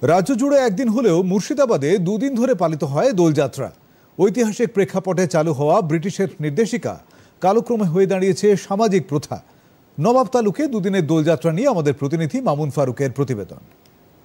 রাজ্য জুড়ে একদিন হলেও মুর্শিদাবাদে দুদিন ধরে পালিত হয় দোলযাত্রা। ঐতিহাসিক প্রেক্ষাপটে চালু হওয়া ব্রিটিশের নির্দেশিকা কালক্রমে হয়ে দাঁড়িয়েছে সামাজিক প্রথা। নবাব তালুকে দুদিনের দোলযাত্রা নিয়ে আমাদের প্রতিনিধি মামুন ফারুকের প্রতিবেদন।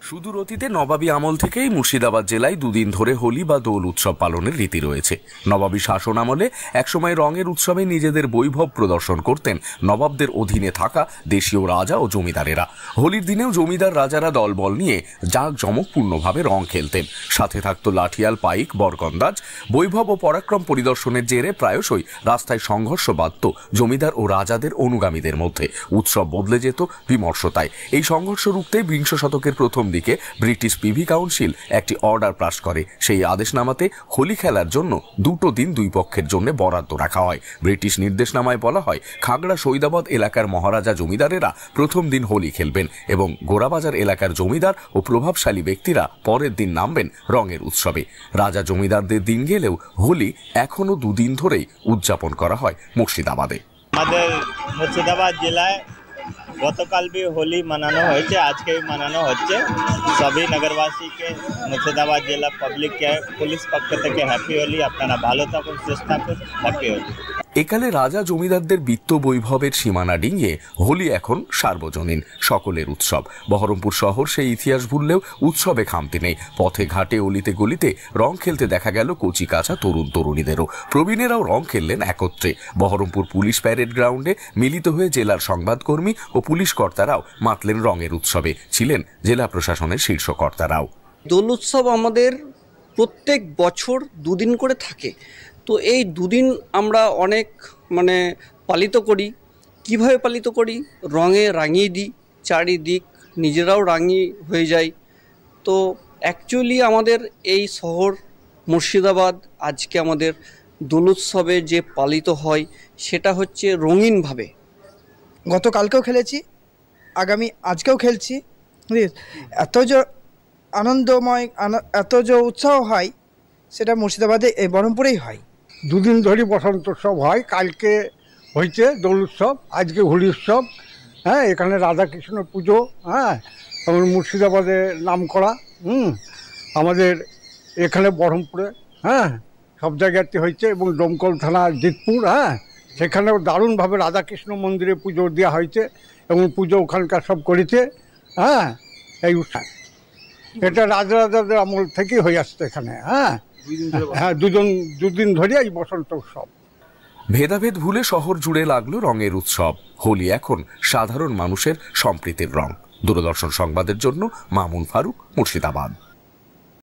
সুদূর অতীতে নবাবী আমল থেকেই মুর্শিদাবাদ জেলায় দুদিন ধরে হোলি বা দোল উৎসব পালনের রীতি রয়েছে। নবাবী শাসন আমলে একসময় রঙের উৎসবে নিজেদের বৈভব প্রদর্শন করতেন নবাবদের অধীনে থাকা দেশীয় রাজা ও জমিদারেরা। হোলির দিনেও জমিদার রাজারা দলবল নিয়ে জাঁকজমকপূর্ণভাবে রং খেলতেন। সাথে থাকত লাঠিয়াল, পাইক, বরকন্দাজ। বৈভব ও পরাক্রম পরিদর্শনের জেরে প্রায়শই রাস্তায় সংঘর্ষ বাধত জমিদার ও রাজাদের অনুগামীদের মধ্যে। উৎসব বদলে যেত বিমর্ষতায়। এই সংঘর্ষ রুখতে বিংশ শতকের প্রথম দিকে ব্রিটিশ প্রিভি কাউন্সিল একটি অর্ডার পাস করে। সেই আদেশনামাতে হোলি খেলার জন্য দুটো দিন দুই পক্ষের জন্য বরাদ্দ রাখা হয়। ব্রিটিশ নির্দেশনামায় বলা হয়, খাগড়া সৈদাবাদ এলাকার মহারাজা জমিদারেরা প্রথম দিন হোলি খেলবেন এবং গোরাবাজার এলাকার জমিদার ও প্রভাবশালী ব্যক্তিরা পরের দিন নামবেন রঙের উৎসবে। রাজা জমিদারদের দিন গেলেও হোলি এখনো দুদিন ধরেই উদযাপন করা হয় মুর্শিদাবাদে। আমাদের মুর্শিদাবাদ জেলায় গতকাল भी होली मनाना হয়েছে, আজকে মানানো হচ্ছে। সবই নগরবাসীকে মুর্শিদাবাদ জেলা পাবলিক কে পুলিশ পক্ষ থেকে হ্যাপি হোলি। আপনারা ভালো থাকুন, সুস্থ থাকুন, হ্যাপি হোলি। একালে রাজা জমিদারদের বিত্ত বৈভবের সীমানা ডিঙিয়ে হোলি এখন সার্বজনীন, সকলের উৎসব। বহরমপুর শহর সেই ইতিহাস ভুললেও উৎসবে খামতি নেই। পথে ঘাটে, অলিতে গলিতে রং খেলতে দেখা গেল কচি কাঁচা তরুণ তরুণীদেরও। প্রবীণেরাও রং খেললেন একত্রে। বহরমপুর পুলিশ প্যারেড গ্রাউন্ডে মিলিত হয়ে জেলার সংবাদকর্মী ও পুলিশ কর্তারাও মাতলেন রঙের উৎসবে। ছিলেন জেলা প্রশাসনের শীর্ষ কর্তারাও। দোল উৎসব আমাদের প্রত্যেক বছর দুদিন করে থাকে। তো এই দুদিন আমরা অনেক পালিত করি। কিভাবে পালিত করি? রঙে রাঙিয়ে দিই চারিদিক, নিজেরাও রাঙি হয়ে যাই। তো অ্যাকচুয়ালি আমাদের এই শহর মুর্শিদাবাদ আজকে আমাদের দোল উৎসবে যে পালিত হয় সেটা হচ্ছে রঙিনভাবে। গতকালকেও খেলেছি, আজকেও খেলছি। এত যে আনন্দময়, এত যে উৎসাহ হয় সেটা মুর্শিদাবাদে এই বহরমপুরেই হয়। দুদিন ধরে বসন্ত উৎসব হয়। কালকে হয়েছে দোল উৎসব, আজকে হোলি উৎসব। হ্যাঁ, এখানে রাধাকৃষ্ণ পুজো, হ্যাঁ, এবং মুর্শিদাবাদে নাম করা। আমাদের এখানে বহরমপুরে, হ্যাঁ, সব জায়গাতে হয়েছে এবং দমকল থানা জিতপুর, হ্যাঁ, সেখানেও দারুণভাবে রাধাকৃষ্ণ মন্দিরে পুজো দেওয়া হয়েছে এবং পুজো ওখানকার সব করেছে। হ্যাঁ, এই উৎসব এটা রাজাদের আমল থেকেই হয়ে আসছে এখানে। হ্যাঁ, দুদিন ধরে এই বসন্ত উৎসব। ভেদাভেদ ভুলে শহর জুড়ে লাগলো রঙের উৎসব। হোলি এখন সাধারণ মানুষের সম্প্রীতির রং। দূরদর্শন সংবাদের জন্য মামুন ফারুক, মুর্শিদাবাদ।